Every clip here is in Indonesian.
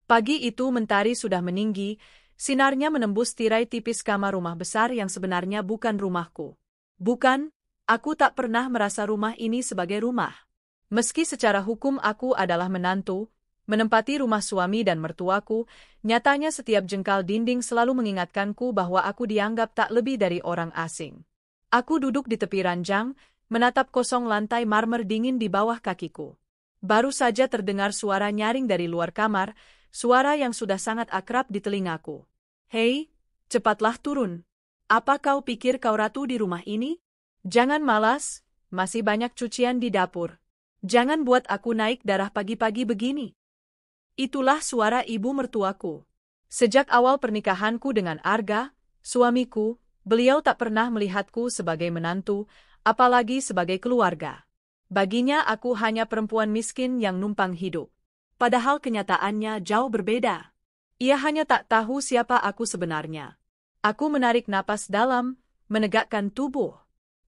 Pagi itu mentari sudah meninggi, sinarnya menembus tirai tipis kamar rumah besar yang sebenarnya bukan rumahku. Bukan, aku tak pernah merasa rumah ini sebagai rumah. Meski secara hukum aku adalah menantu, menempati rumah suami dan mertuaku, nyatanya setiap jengkal dinding selalu mengingatkanku bahwa aku dianggap tak lebih dari orang asing. Aku duduk di tepi ranjang, menatap kosong lantai marmer dingin di bawah kakiku. Baru saja terdengar suara nyaring dari luar kamar, suara yang sudah sangat akrab di telingaku. "Hei, cepatlah turun. Apa kau pikir kau ratu di rumah ini? Jangan malas, masih banyak cucian di dapur. Jangan buat aku naik darah pagi-pagi begini." Itulah suara ibu mertuaku. Sejak awal pernikahanku dengan Arga, suamiku, beliau tak pernah melihatku sebagai menantu, apalagi sebagai keluarga. Baginya aku hanya perempuan miskin yang numpang hidup. Padahal kenyataannya jauh berbeda. Ia hanya tak tahu siapa aku sebenarnya. Aku menarik napas dalam, menegakkan tubuh.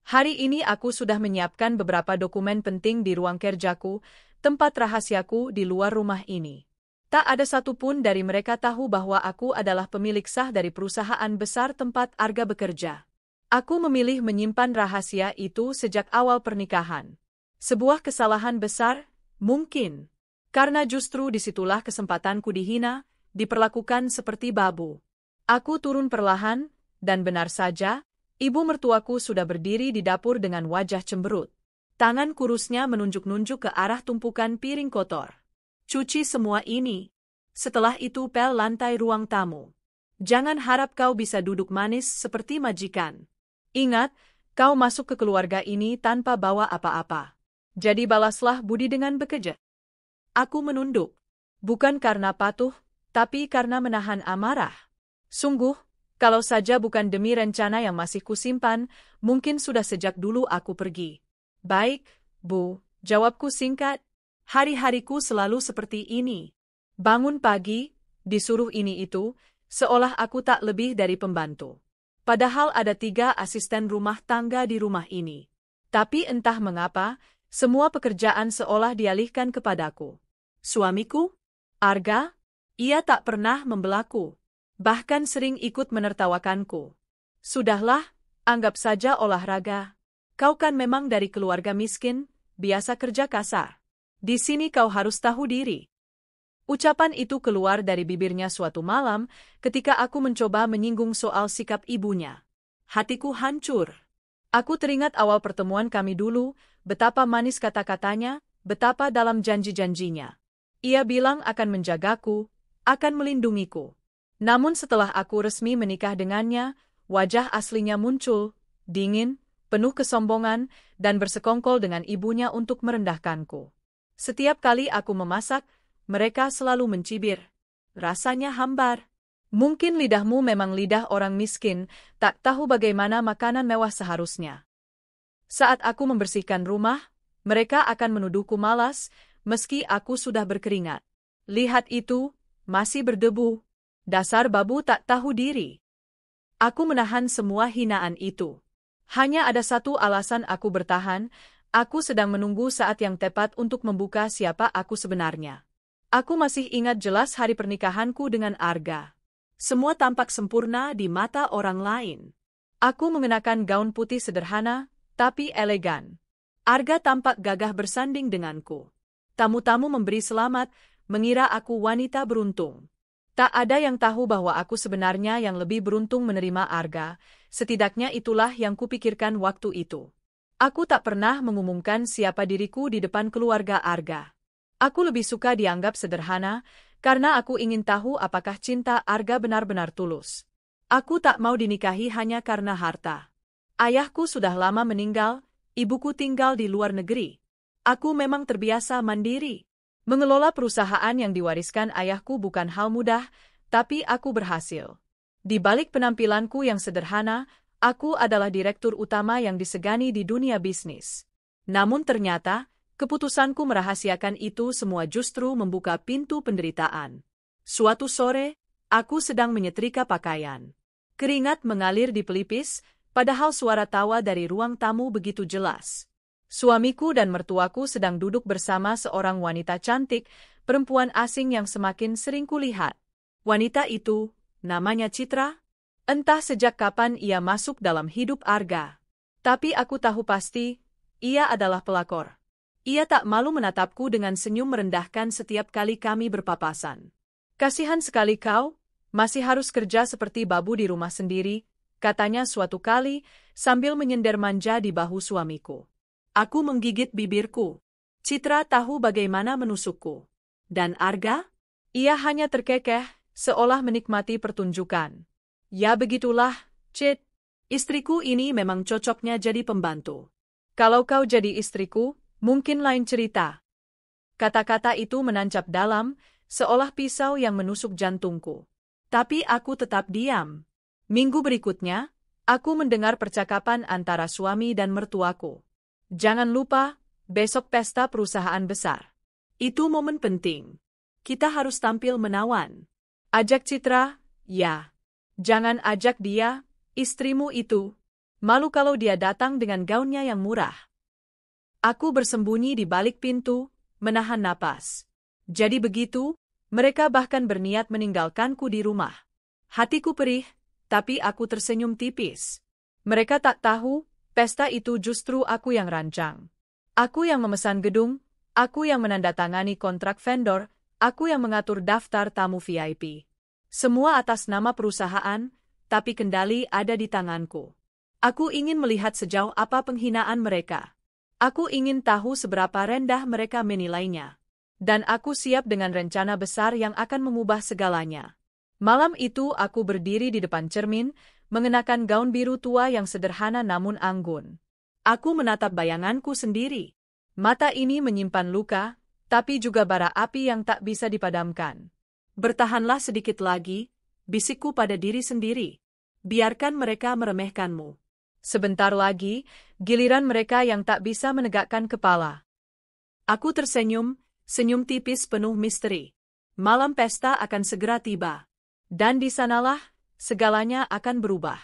Hari ini aku sudah menyiapkan beberapa dokumen penting di ruang kerjaku, tempat rahasiaku di luar rumah ini. Tak ada satupun dari mereka tahu bahwa aku adalah pemilik sah dari perusahaan besar tempat Arga bekerja. Aku memilih menyimpan rahasia itu sejak awal pernikahan. Sebuah kesalahan besar, mungkin. Karena justru disitulah kesempatanku dihina, diperlakukan seperti babu. Aku turun perlahan, dan benar saja, ibu mertuaku sudah berdiri di dapur dengan wajah cemberut. Tangan kurusnya menunjuk-nunjuk ke arah tumpukan piring kotor. "Cuci semua ini. Setelah itu pel lantai ruang tamu. Jangan harap kau bisa duduk manis seperti majikan. Ingat, kau masuk ke keluarga ini tanpa bawa apa-apa. Jadi balaslah budi dengan bekerja." Aku menunduk. Bukan karena patuh, tapi karena menahan amarah. Sungguh, kalau saja bukan demi rencana yang masih kusimpan, mungkin sudah sejak dulu aku pergi. "Baik, Bu," jawabku singkat. "Hari-hariku selalu seperti ini. Bangun pagi, disuruh ini itu, seolah aku tak lebih dari pembantu. Padahal ada 3 asisten rumah tangga di rumah ini. Tapi entah mengapa, semua pekerjaan seolah dialihkan kepadaku. Suamiku, Arga, ia tak pernah membelaku. Bahkan sering ikut menertawakanku. Sudahlah, anggap saja olahraga. Kau kan memang dari keluarga miskin, biasa kerja kasar. Di sini kau harus tahu diri." Ucapan itu keluar dari bibirnya suatu malam ketika aku mencoba menyinggung soal sikap ibunya. Hatiku hancur. Aku teringat awal pertemuan kami dulu, betapa manis kata-katanya, betapa dalam janji-janjinya. Ia bilang akan menjagaku, akan melindungiku. Namun setelah aku resmi menikah dengannya, wajah aslinya muncul, dingin, penuh kesombongan, dan bersekongkol dengan ibunya untuk merendahkanku. Setiap kali aku memasak, mereka selalu mencibir. Rasanya hambar. Mungkin lidahmu memang lidah orang miskin, tak tahu bagaimana makanan mewah seharusnya. Saat aku membersihkan rumah, mereka akan menuduhku malas, meski aku sudah berkeringat. "Lihat itu, masih berdebu. Dasar babu tak tahu diri." Aku menahan semua hinaan itu. Hanya ada satu alasan aku bertahan, aku sedang menunggu saat yang tepat untuk membuka siapa aku sebenarnya. Aku masih ingat jelas hari pernikahanku dengan Arga. Semua tampak sempurna di mata orang lain. Aku mengenakan gaun putih sederhana, tapi elegan. Arga tampak gagah bersanding denganku. Tamu-tamu memberi selamat, mengira aku wanita beruntung. Tak ada yang tahu bahwa aku sebenarnya yang lebih beruntung menerima Arga, setidaknya itulah yang kupikirkan waktu itu. Aku tak pernah mengumumkan siapa diriku di depan keluarga Arga. Aku lebih suka dianggap sederhana, karena aku ingin tahu apakah cinta Arga benar-benar tulus. Aku tak mau dinikahi hanya karena harta. Ayahku sudah lama meninggal, ibuku tinggal di luar negeri. Aku memang terbiasa mandiri. Mengelola perusahaan yang diwariskan ayahku bukan hal mudah, tapi aku berhasil. Di balik penampilanku yang sederhana, aku adalah direktur utama yang disegani di dunia bisnis. Namun ternyata, keputusanku merahasiakan itu semua justru membuka pintu penderitaan. Suatu sore, aku sedang menyetrika pakaian. Keringat mengalir di pelipis, padahal suara tawa dari ruang tamu begitu jelas. Suamiku dan mertuaku sedang duduk bersama seorang wanita cantik, perempuan asing yang semakin sering kulihat. Wanita itu, namanya Citra? Entah sejak kapan ia masuk dalam hidup Arga. Tapi aku tahu pasti, ia adalah pelakor. Ia tak malu menatapku dengan senyum merendahkan setiap kali kami berpapasan. Kasihan sekali kau, masih harus kerja seperti babu di rumah sendiri, katanya suatu kali, sambil menyender manja di bahu suamiku. Aku menggigit bibirku. Citra tahu bagaimana menusukku. Dan Arga? Ia hanya terkekeh, seolah menikmati pertunjukan. Ya begitulah, Cit. Istriku ini memang cocoknya jadi pembantu. Kalau kau jadi istriku, mungkin lain cerita. Kata-kata itu menancap dalam, seolah pisau yang menusuk jantungku. Tapi aku tetap diam. Minggu berikutnya, aku mendengar percakapan antara suami dan mertuaku. Jangan lupa, besok pesta perusahaan besar. Itu momen penting. Kita harus tampil menawan. Ajak Citra, ya. Jangan ajak dia, istrimu itu. Malu kalau dia datang dengan gaunnya yang murah. Aku bersembunyi di balik pintu, menahan napas. Jadi begitu, mereka bahkan berniat meninggalkanku di rumah. Hatiku perih, tapi aku tersenyum tipis. Mereka tak tahu, pesta itu justru aku yang rancang. Aku yang memesan gedung, aku yang menandatangani kontrak vendor, aku yang mengatur daftar tamu VIP. Semua atas nama perusahaan, tapi kendali ada di tanganku. Aku ingin melihat sejauh apa penghinaan mereka. Aku ingin tahu seberapa rendah mereka menilainya. Dan aku siap dengan rencana besar yang akan mengubah segalanya. Malam itu aku berdiri di depan cermin, mengenakan gaun biru tua yang sederhana namun anggun. Aku menatap bayanganku sendiri. Mata ini menyimpan luka, tapi juga bara api yang tak bisa dipadamkan. Bertahanlah sedikit lagi, bisikku pada diri sendiri. Biarkan mereka meremehkanmu. Sebentar lagi, giliran mereka yang tak bisa menegakkan kepala. Aku tersenyum, senyum tipis penuh misteri. Malam pesta akan segera tiba. Dan di sanalah, segalanya akan berubah.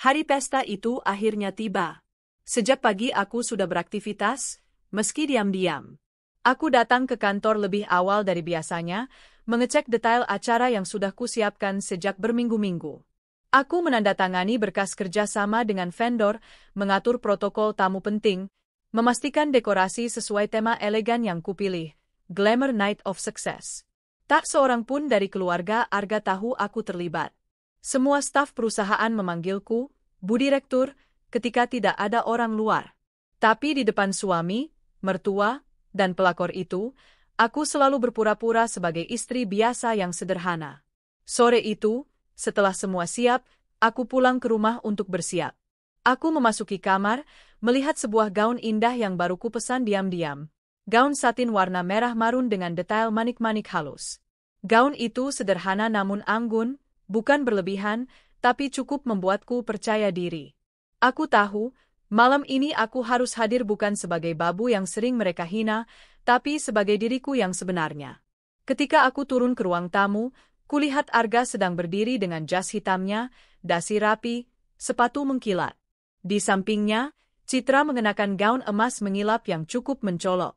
Hari pesta itu akhirnya tiba. Sejak pagi aku sudah beraktivitas, meski diam-diam. Aku datang ke kantor lebih awal dari biasanya, mengecek detail acara yang sudah kusiapkan sejak berminggu-minggu. Aku menandatangani berkas kerjasama dengan vendor, mengatur protokol tamu penting, memastikan dekorasi sesuai tema elegan yang kupilih, Glamour Night of Success. Tak seorang pun dari keluarga Arga tahu aku terlibat. Semua staf perusahaan memanggilku, Bu Direktur, ketika tidak ada orang luar. Tapi di depan suami, mertua, dan pelakor itu, aku selalu berpura-pura sebagai istri biasa yang sederhana. Sore itu, setelah semua siap, aku pulang ke rumah untuk bersiap. Aku memasuki kamar, melihat sebuah gaun indah yang baru kupesan diam-diam. Gaun satin warna merah marun dengan detail manik-manik halus. Gaun itu sederhana namun anggun, bukan berlebihan, tapi cukup membuatku percaya diri. Aku tahu, malam ini aku harus hadir bukan sebagai babu yang sering mereka hina, tapi sebagai diriku yang sebenarnya. Ketika aku turun ke ruang tamu, kulihat Arga sedang berdiri dengan jas hitamnya, dasi rapi, sepatu mengkilat. Di sampingnya, Citra mengenakan gaun emas mengilap yang cukup mencolok.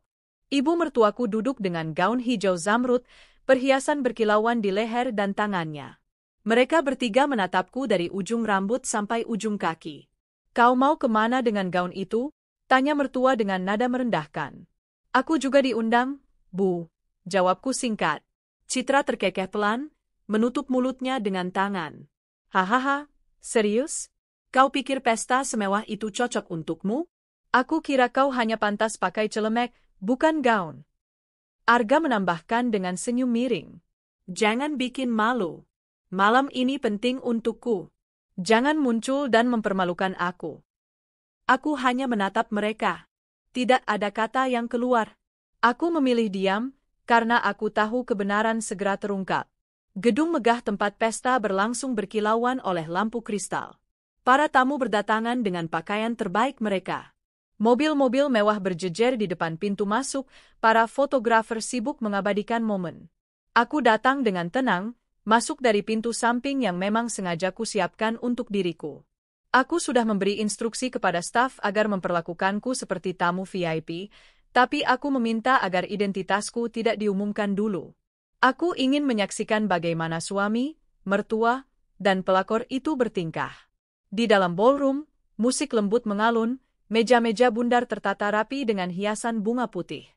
Ibu mertuaku duduk dengan gaun hijau zamrud, perhiasan berkilauan di leher dan tangannya. Mereka bertiga menatapku dari ujung rambut sampai ujung kaki. Kau mau kemana dengan gaun itu? Tanya mertua dengan nada merendahkan. Aku juga diundang, Bu. Jawabku singkat. Citra terkekeh pelan, menutup mulutnya dengan tangan. Hahaha, serius? Kau pikir pesta semewah itu cocok untukmu? Aku kira kau hanya pantas pakai celemek, bukan gaun. Arga menambahkan dengan senyum miring. Jangan bikin malu. Malam ini penting untukku. Jangan muncul dan mempermalukan aku. Aku hanya menatap mereka. Tidak ada kata yang keluar. Aku memilih diam, karena aku tahu kebenaran segera terungkap. Gedung megah tempat pesta berlangsung berkilauan oleh lampu kristal. Para tamu berdatangan dengan pakaian terbaik mereka. Mobil-mobil mewah berjejer di depan pintu masuk, para fotografer sibuk mengabadikan momen. Aku datang dengan tenang, masuk dari pintu samping yang memang sengaja kusiapkan untuk diriku. Aku sudah memberi instruksi kepada staf agar memperlakukanku seperti tamu VIP, Tapi aku meminta agar identitasku tidak diumumkan dulu. Aku ingin menyaksikan bagaimana suami, mertua, dan pelakor itu bertingkah. Di dalam ballroom, musik lembut mengalun, meja-meja bundar tertata rapi dengan hiasan bunga putih.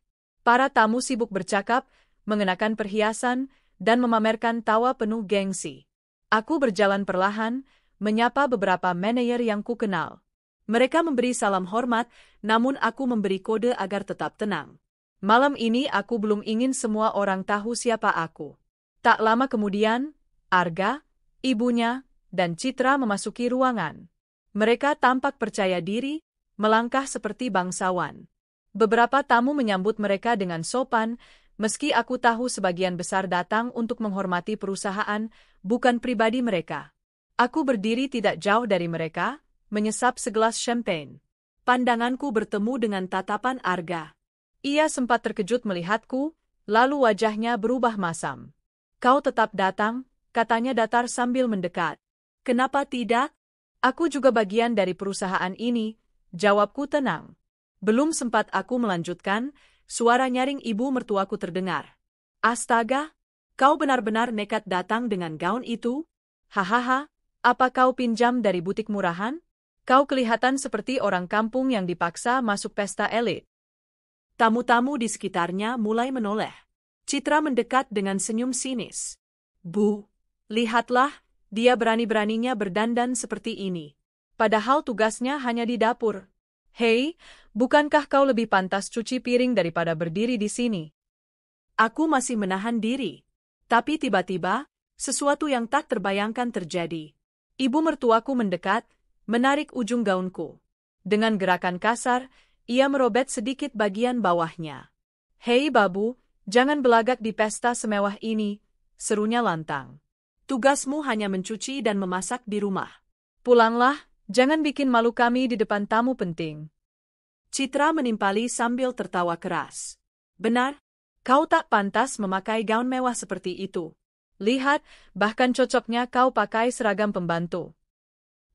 Para tamu sibuk bercakap, mengenakan perhiasan, dan memamerkan tawa penuh gengsi. Aku berjalan perlahan, menyapa beberapa manajer yang kukenal. Mereka memberi salam hormat, namun aku memberi kode agar tetap tenang. Malam ini aku belum ingin semua orang tahu siapa aku. Tak lama kemudian, Arga, ibunya, dan Citra memasuki ruangan. Mereka tampak percaya diri, melangkah seperti bangsawan. Beberapa tamu menyambut mereka dengan sopan, meski aku tahu sebagian besar datang untuk menghormati perusahaan, bukan pribadi mereka. Aku berdiri tidak jauh dari mereka, menyesap segelas champagne. Pandanganku bertemu dengan tatapan Arga. Ia sempat terkejut melihatku, lalu wajahnya berubah masam. "Kau tetap datang," katanya datar sambil mendekat. "Kenapa tidak? Aku juga bagian dari perusahaan ini," jawabku tenang. Belum sempat aku melanjutkan, suara nyaring ibu mertuaku terdengar. "Astaga, kau benar-benar nekat datang dengan gaun itu? Hahaha, apa kau pinjam dari butik murahan? Kau kelihatan seperti orang kampung yang dipaksa masuk pesta elit." Tamu-tamu di sekitarnya mulai menoleh. Citra mendekat dengan senyum sinis. "Bu, lihatlah, dia berani-beraninya berdandan seperti ini. Padahal tugasnya hanya di dapur. Hei, bukankah kau lebih pantas cuci piring daripada berdiri di sini?" Aku masih menahan diri. Tapi tiba-tiba, sesuatu yang tak terbayangkan terjadi. Ibu mertuaku mendekat, menarik ujung gaunku. Dengan gerakan kasar, ia merobek sedikit bagian bawahnya. "Hei babu, jangan belagak di pesta semewah ini," serunya lantang. "Tugasmu hanya mencuci dan memasak di rumah. Pulanglah, jangan bikin malu kami di depan tamu penting." Citra menimpali sambil tertawa keras. "Benar, kau tak pantas memakai gaun mewah seperti itu. Lihat, bahkan cocoknya kau pakai seragam pembantu."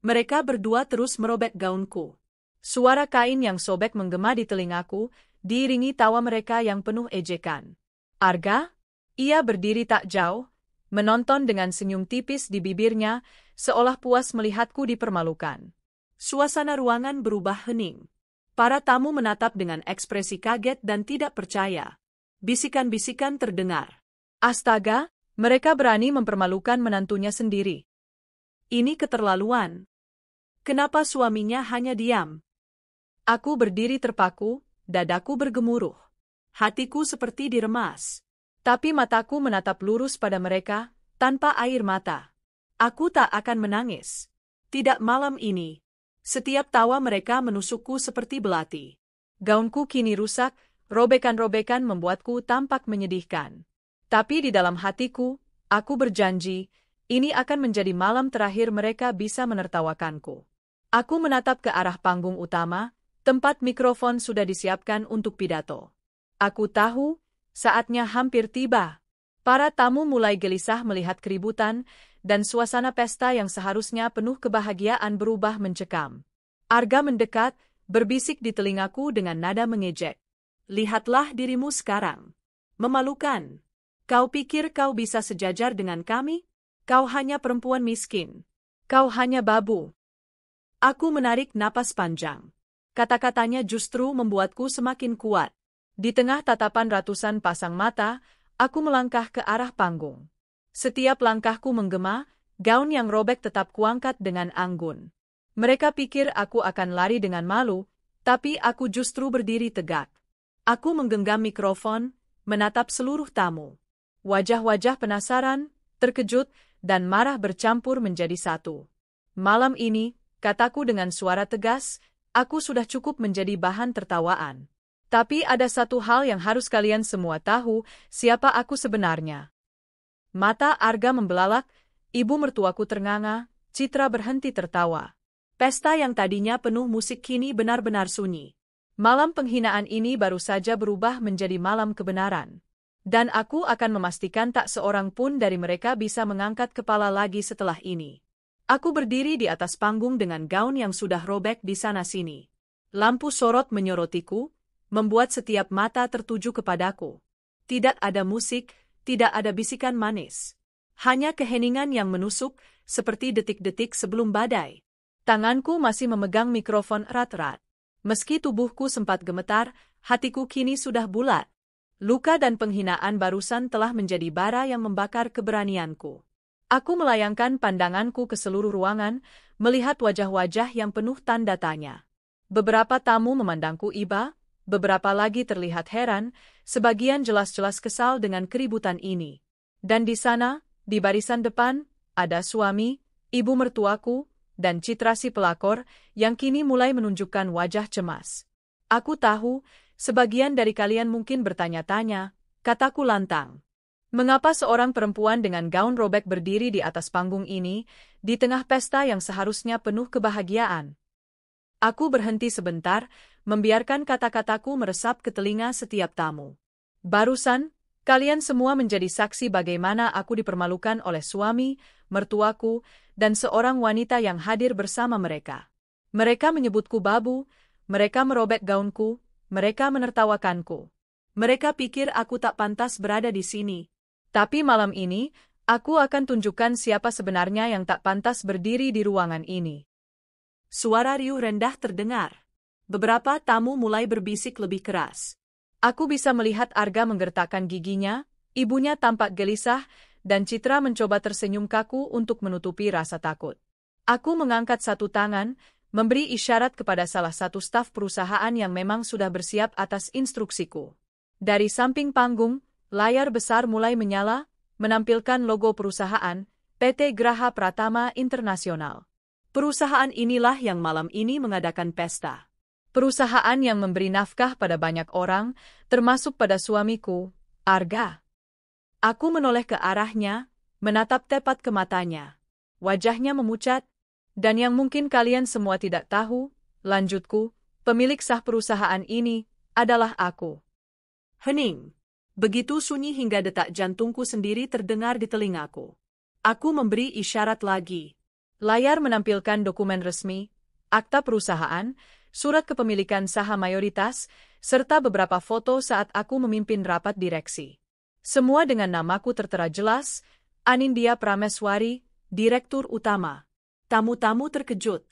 Mereka berdua terus merobek gaunku. Suara kain yang sobek menggema di telingaku, diiringi tawa mereka yang penuh ejekan. "Arga?" Ia berdiri tak jauh, menonton dengan senyum tipis di bibirnya, seolah puas melihatku dipermalukan. Suasana ruangan berubah hening. Para tamu menatap dengan ekspresi kaget dan tidak percaya. Bisikan-bisikan terdengar. "Astaga, mereka berani mempermalukan menantunya sendiri. Ini keterlaluan. Kenapa suaminya hanya diam?" Aku berdiri terpaku, dadaku bergemuruh. Hatiku seperti diremas. Tapi mataku menatap lurus pada mereka, tanpa air mata. Aku tak akan menangis. Tidak malam ini. Setiap tawa mereka menusukku seperti belati. Gaunku kini rusak, robekan-robekan membuatku tampak menyedihkan. Tapi di dalam hatiku, aku berjanji, ini akan menjadi malam terakhir mereka bisa menertawakanku. Aku menatap ke arah panggung utama, tempat mikrofon sudah disiapkan untuk pidato. Aku tahu, saatnya hampir tiba. Para tamu mulai gelisah melihat keributan, dan suasana pesta yang seharusnya penuh kebahagiaan berubah mencekam. Arga mendekat, berbisik di telingaku dengan nada mengejek. "Lihatlah dirimu sekarang. Memalukan. Kau pikir kau bisa sejajar dengan kami? Kau hanya perempuan miskin. Kau hanya babu." Aku menarik napas panjang. Kata-katanya justru membuatku semakin kuat. Di tengah tatapan ratusan pasang mata, aku melangkah ke arah panggung. Setiap langkahku menggema, gaun yang robek tetap kuangkat dengan anggun. Mereka pikir aku akan lari dengan malu, tapi aku justru berdiri tegak. Aku menggenggam mikrofon, menatap seluruh tamu. Wajah-wajah penasaran, terkejut, dan marah bercampur menjadi satu. "Malam ini," kataku dengan suara tegas, "aku sudah cukup menjadi bahan tertawaan. Tapi ada satu hal yang harus kalian semua tahu, siapa aku sebenarnya." Mata Arga membelalak, ibu mertuaku ternganga, Citra berhenti tertawa. Pesta yang tadinya penuh musik kini benar-benar sunyi. Malam penghinaan ini baru saja berubah menjadi malam kebenaran. Dan aku akan memastikan tak seorang pun dari mereka bisa mengangkat kepala lagi setelah ini. Aku berdiri di atas panggung dengan gaun yang sudah robek di sana-sini. Lampu sorot menyorotiku, membuat setiap mata tertuju kepadaku. Tidak ada musik, tidak ada bisikan manis. Hanya keheningan yang menusuk, seperti detik-detik sebelum badai. Tanganku masih memegang mikrofon erat-erat. Meski tubuhku sempat gemetar, hatiku kini sudah bulat. Luka dan penghinaan barusan telah menjadi bara yang membakar keberanianku. Aku melayangkan pandanganku ke seluruh ruangan, melihat wajah-wajah yang penuh tanda tanya. Beberapa tamu memandangku iba, beberapa lagi terlihat heran, sebagian jelas-jelas kesal dengan keributan ini. Dan di sana, di barisan depan, ada suami, ibu mertuaku, dan Citra si pelakor yang kini mulai menunjukkan wajah cemas. Aku tahu, sebagian dari kalian mungkin bertanya-tanya, kataku lantang. Mengapa seorang perempuan dengan gaun robek berdiri di atas panggung ini, di tengah pesta yang seharusnya penuh kebahagiaan? Aku berhenti sebentar, membiarkan kata-kataku meresap ke telinga setiap tamu. Barusan, kalian semua menjadi saksi bagaimana aku dipermalukan oleh suami, mertuaku, dan seorang wanita yang hadir bersama mereka. Mereka menyebutku babu, mereka merobek gaunku, mereka menertawakanku. Mereka pikir aku tak pantas berada di sini. Tapi malam ini, aku akan tunjukkan siapa sebenarnya yang tak pantas berdiri di ruangan ini. Suara riuh rendah terdengar. Beberapa tamu mulai berbisik lebih keras. Aku bisa melihat Arga menggertakkan giginya, ibunya tampak gelisah, dan Citra mencoba tersenyum kaku untuk menutupi rasa takut. Aku mengangkat satu tangan, memberi isyarat kepada salah satu staf perusahaan yang memang sudah bersiap atas instruksiku. Dari samping panggung, layar besar mulai menyala, menampilkan logo perusahaan, PT Graha Pratama Internasional. Perusahaan inilah yang malam ini mengadakan pesta. Perusahaan yang memberi nafkah pada banyak orang, termasuk pada suamiku, Arga. Aku menoleh ke arahnya, menatap tepat ke matanya. Wajahnya memucat, dan yang mungkin kalian semua tidak tahu, lanjutku, pemilik sah perusahaan ini, adalah aku. Hening. Begitu sunyi hingga detak jantungku sendiri terdengar di telingaku. Aku memberi isyarat lagi. Layar menampilkan dokumen resmi, akta perusahaan, surat kepemilikan saham mayoritas, serta beberapa foto saat aku memimpin rapat direksi. Semua dengan namaku tertera jelas, Anindya Prameswari, Direktur Utama. Tamu-tamu terkejut.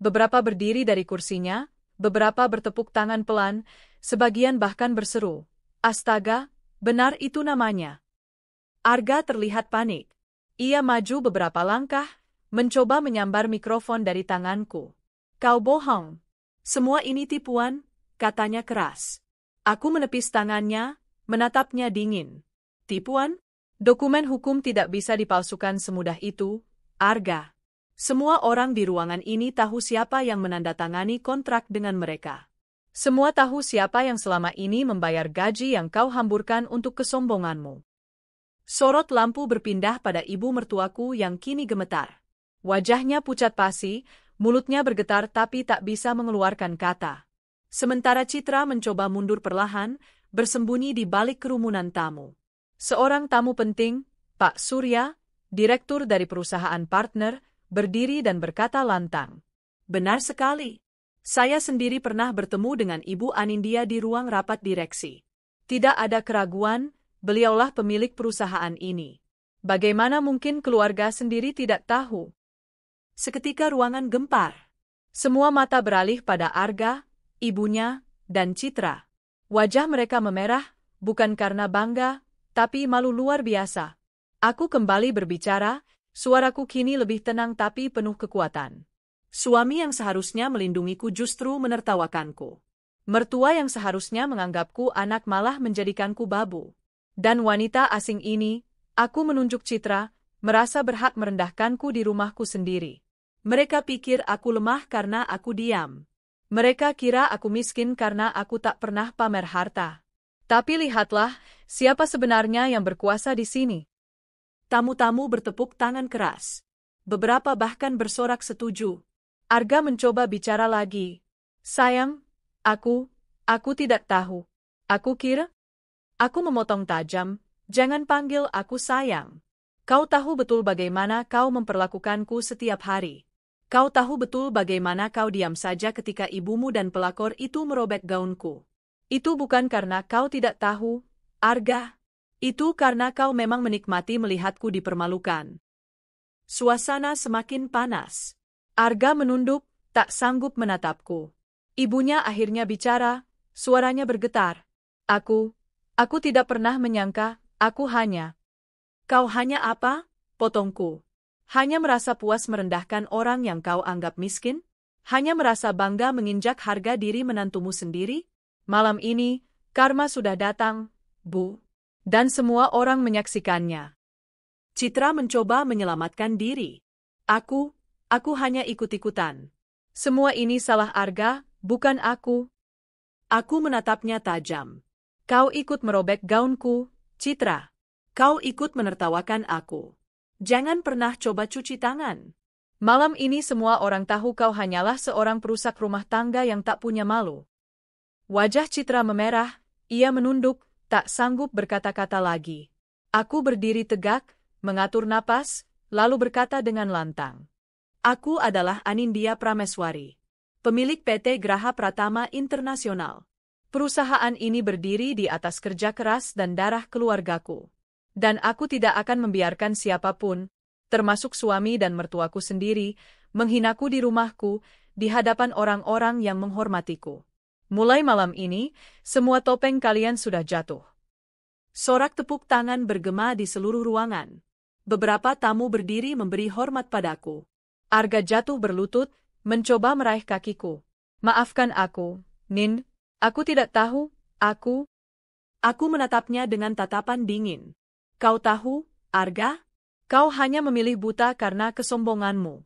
Beberapa berdiri dari kursinya, beberapa bertepuk tangan pelan, sebagian bahkan berseru, "Astaga, benar itu namanya." Arga terlihat panik. Ia maju beberapa langkah, mencoba menyambar mikrofon dari tanganku. "Kau bohong. Semua ini tipuan," katanya keras. Aku menepis tangannya, menatapnya dingin. "Tipuan? Dokumen hukum tidak bisa dipalsukan semudah itu, Arga. Semua orang di ruangan ini tahu siapa yang menandatangani kontrak dengan mereka. Semua tahu siapa yang selama ini membayar gaji yang kau hamburkan untuk kesombonganmu." Sorot lampu berpindah pada ibu mertuaku yang kini gemetar. Wajahnya pucat pasi, mulutnya bergetar tapi tak bisa mengeluarkan kata. Sementara Citra mencoba mundur perlahan, bersembunyi di balik kerumunan tamu. Seorang tamu penting, Pak Surya, direktur dari perusahaan partner, berdiri dan berkata lantang. "Benar sekali. Saya sendiri pernah bertemu dengan Ibu Anindya di ruang rapat direksi. Tidak ada keraguan, beliaulah pemilik perusahaan ini. Bagaimana mungkin keluarga sendiri tidak tahu?" Seketika ruangan gempar. Semua mata beralih pada Arga, ibunya, dan Citra. Wajah mereka memerah, bukan karena bangga, tapi malu luar biasa. Aku kembali berbicara, suaraku kini lebih tenang tapi penuh kekuatan. Suami yang seharusnya melindungiku justru menertawakanku. Mertua yang seharusnya menganggapku anak malah menjadikanku babu. Dan wanita asing ini, aku menunjuk Citra, merasa berhak merendahkanku di rumahku sendiri. Mereka pikir aku lemah karena aku diam. Mereka kira aku miskin karena aku tak pernah pamer harta. Tapi lihatlah, siapa sebenarnya yang berkuasa di sini. Tamu-tamu bertepuk tangan keras. Beberapa bahkan bersorak setuju. Arga mencoba bicara lagi. "Sayang, aku tidak tahu. Aku kira..." Aku memotong tajam, "Jangan panggil aku sayang. Kau tahu betul bagaimana kau memperlakukanku setiap hari. Kau tahu betul bagaimana kau diam saja ketika ibumu dan pelakor itu merobek gaunku. Itu bukan karena kau tidak tahu, Arga. Itu karena kau memang menikmati melihatku dipermalukan. Suasana semakin panas. Arga menunduk, tak sanggup menatapku. Ibunya akhirnya bicara, suaranya bergetar. Aku tidak pernah menyangka, Kau hanya apa? Potongku. Hanya merasa puas merendahkan orang yang kau anggap miskin? Hanya merasa bangga menginjak harga diri menantumu sendiri? Malam ini, karma sudah datang, Bu. Dan semua orang menyaksikannya. Citra mencoba menyelamatkan diri. Aku hanya ikut-ikutan. Semua ini salah Arga, bukan aku. Aku menatapnya tajam. Kau ikut merobek gaunku, Citra. Kau ikut menertawakan aku. Jangan pernah coba cuci tangan. Malam ini semua orang tahu kau hanyalah seorang perusak rumah tangga yang tak punya malu. Wajah Citra memerah, ia menunduk, tak sanggup berkata-kata lagi. Aku berdiri tegak, mengatur napas, lalu berkata dengan lantang. Aku adalah Anindya Prameswari, pemilik PT Graha Pratama Internasional. Perusahaan ini berdiri di atas kerja keras dan darah keluargaku. Dan aku tidak akan membiarkan siapapun, termasuk suami dan mertuaku sendiri, menghinaku di rumahku, di hadapan orang-orang yang menghormatiku. Mulai malam ini, semua topeng kalian sudah jatuh. Sorak tepuk tangan bergema di seluruh ruangan. Beberapa tamu berdiri memberi hormat padaku. Arga jatuh berlutut, mencoba meraih kakiku. Maafkan aku, Nin. Aku tidak tahu, Aku menatapnya dengan tatapan dingin. Kau tahu, Arga? Kau hanya memilih buta karena kesombonganmu.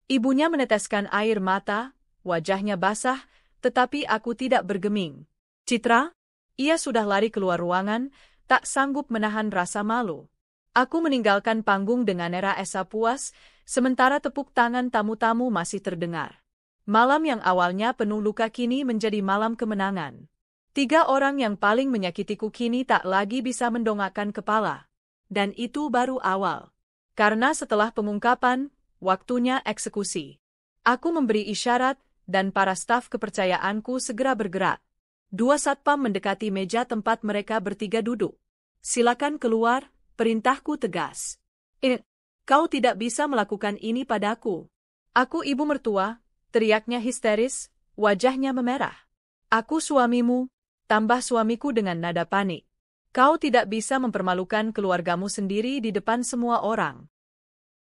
Ibunya meneteskan air mata, wajahnya basah, tetapi aku tidak bergeming. Citra? Ia sudah lari keluar ruangan, tak sanggup menahan rasa malu. Aku meninggalkan panggung dengan rasa puas, sementara tepuk tangan tamu-tamu masih terdengar. Malam yang awalnya penuh luka kini menjadi malam kemenangan. 3 orang yang paling menyakitiku kini tak lagi bisa mendongakkan kepala. Dan itu baru awal. Karena setelah pengungkapan, waktunya eksekusi. Aku memberi isyarat, dan para staf kepercayaanku segera bergerak. 2 satpam mendekati meja tempat mereka bertiga duduk. Silakan keluar, perintahku tegas. Kau tidak bisa melakukan ini padaku. Aku ibu mertua, teriaknya histeris, wajahnya memerah. Aku suamimu, tambah suamiku dengan nada panik. Kau tidak bisa mempermalukan keluargamu sendiri di depan semua orang.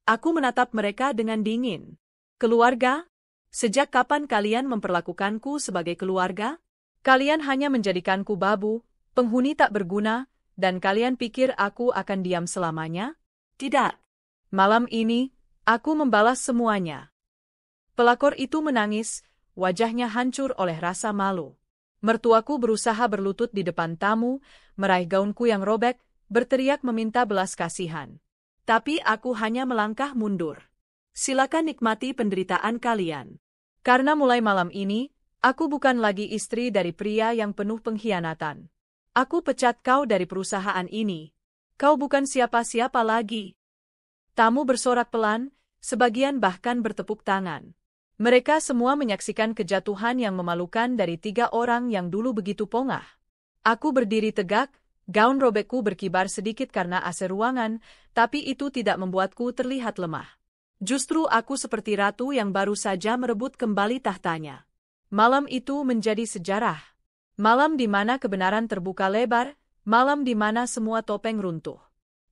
Aku menatap mereka dengan dingin. Keluarga? Sejak kapan kalian memperlakukanku sebagai keluarga? Kalian hanya menjadikanku babu, penghuni tak berguna, dan kalian pikir aku akan diam selamanya? Tidak. Malam ini, aku membalas semuanya. Pelakor itu menangis, wajahnya hancur oleh rasa malu. Mertuaku berusaha berlutut di depan tamu, meraih gaunku yang robek, berteriak meminta belas kasihan. Tapi aku hanya melangkah mundur. Silakan nikmati penderitaan kalian. Karena mulai malam ini, aku bukan lagi istri dari pria yang penuh pengkhianatan. Aku pecat kau dari perusahaan ini. Kau bukan siapa-siapa lagi. Tamu bersorak pelan, sebagian bahkan bertepuk tangan. Mereka semua menyaksikan kejatuhan yang memalukan dari 3 orang yang dulu begitu pongah. Aku berdiri tegak, gaun robekku berkibar sedikit karena AC ruangan, tapi itu tidak membuatku terlihat lemah. Justru aku seperti ratu yang baru saja merebut kembali tahtanya. Malam itu menjadi sejarah. Malam di mana kebenaran terbuka lebar, malam di mana semua topeng runtuh.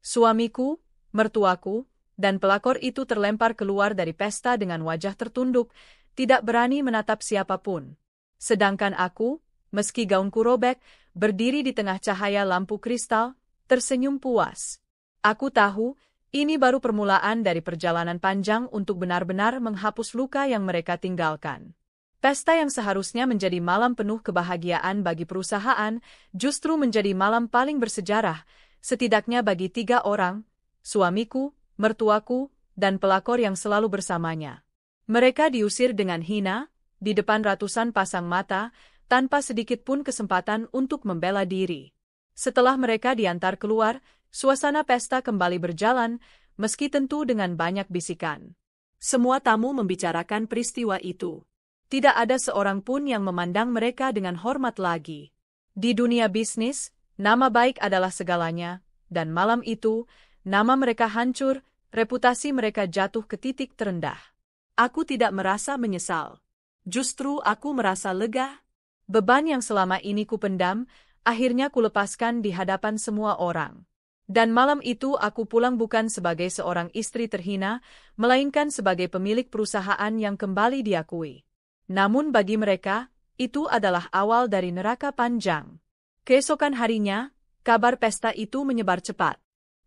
Suamiku, mertuaku, dan pelakor itu terlempar keluar dari pesta dengan wajah tertunduk, tidak berani menatap siapapun. Sedangkan aku, meski gaunku robek, berdiri di tengah cahaya lampu kristal, tersenyum puas. Aku tahu, ini baru permulaan dari perjalanan panjang untuk benar-benar menghapus luka yang mereka tinggalkan. Pesta yang seharusnya menjadi malam penuh kebahagiaan bagi perusahaan, justru menjadi malam paling bersejarah, setidaknya bagi 3 orang, suamiku, mertuaku, dan pelakor yang selalu bersamanya. Mereka diusir dengan hina, di depan ratusan pasang mata, tanpa sedikit pun kesempatan untuk membela diri. Setelah mereka diantar keluar, suasana pesta kembali berjalan, meski tentu dengan banyak bisikan. Semua tamu membicarakan peristiwa itu. Tidak ada seorang pun yang memandang mereka dengan hormat lagi. Di dunia bisnis, nama baik adalah segalanya, dan malam itu, nama mereka hancur, reputasi mereka jatuh ke titik terendah. Aku tidak merasa menyesal. Justru aku merasa lega. Beban yang selama ini kupendam, akhirnya kulepaskan di hadapan semua orang. Dan malam itu aku pulang bukan sebagai seorang istri terhina, melainkan sebagai pemilik perusahaan yang kembali diakui. Namun bagi mereka, itu adalah awal dari neraka panjang. Keesokan harinya, kabar pesta itu menyebar cepat.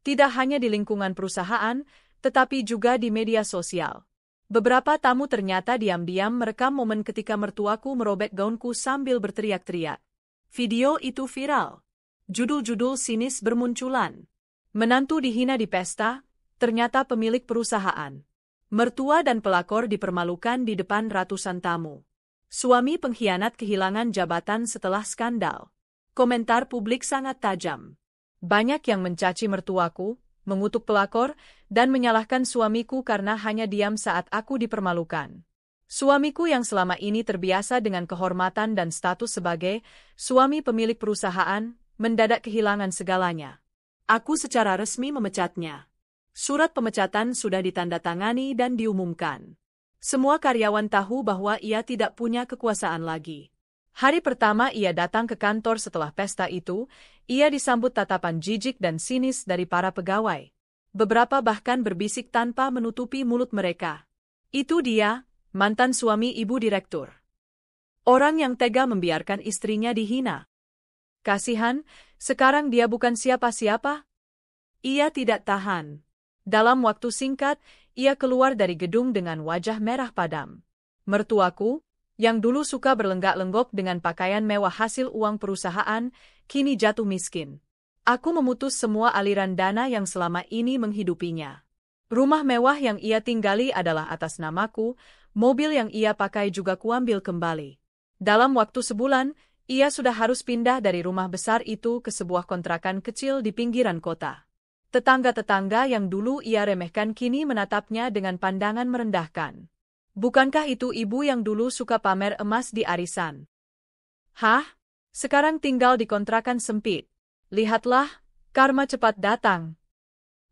Tidak hanya di lingkungan perusahaan, tetapi juga di media sosial. Beberapa tamu ternyata diam-diam merekam momen ketika mertuaku merobek gaunku sambil berteriak-teriak. Video itu viral. Judul-judul sinis bermunculan. Menantu dihina di pesta, ternyata pemilik perusahaan. Mertua dan pelakor dipermalukan di depan ratusan tamu. Suami pengkhianat kehilangan jabatan setelah skandal. Komentar publik sangat tajam. Banyak yang mencaci mertuaku, mengutuk pelakor, dan menyalahkan suamiku karena hanya diam saat aku dipermalukan. Suamiku yang selama ini terbiasa dengan kehormatan dan status sebagai suami pemilik perusahaan, mendadak kehilangan segalanya. Aku secara resmi memecatnya. Surat pemecatan sudah ditandatangani dan diumumkan. Semua karyawan tahu bahwa ia tidak punya kekuasaan lagi. Hari pertama ia datang ke kantor setelah pesta itu, ia disambut tatapan jijik dan sinis dari para pegawai. Beberapa bahkan berbisik tanpa menutupi mulut mereka. Itu dia, mantan suami ibu direktur. Orang yang tega membiarkan istrinya dihina. Kasihan, sekarang dia bukan siapa-siapa. Ia tidak tahan. Dalam waktu singkat, ia keluar dari gedung dengan wajah merah padam. Mertuaku, yang dulu suka berlenggak-lenggok dengan pakaian mewah hasil uang perusahaan, kini jatuh miskin. Aku memutus semua aliran dana yang selama ini menghidupinya. Rumah mewah yang ia tinggali adalah atas namaku, mobil yang ia pakai juga kuambil kembali. Dalam waktu sebulan, ia sudah harus pindah dari rumah besar itu ke sebuah kontrakan kecil di pinggiran kota. Tetangga-tetangga yang dulu ia remehkan kini menatapnya dengan pandangan merendahkan. Bukankah itu ibu yang dulu suka pamer emas di arisan? Hah? Sekarang tinggal di kontrakan sempit. Lihatlah, karma cepat datang.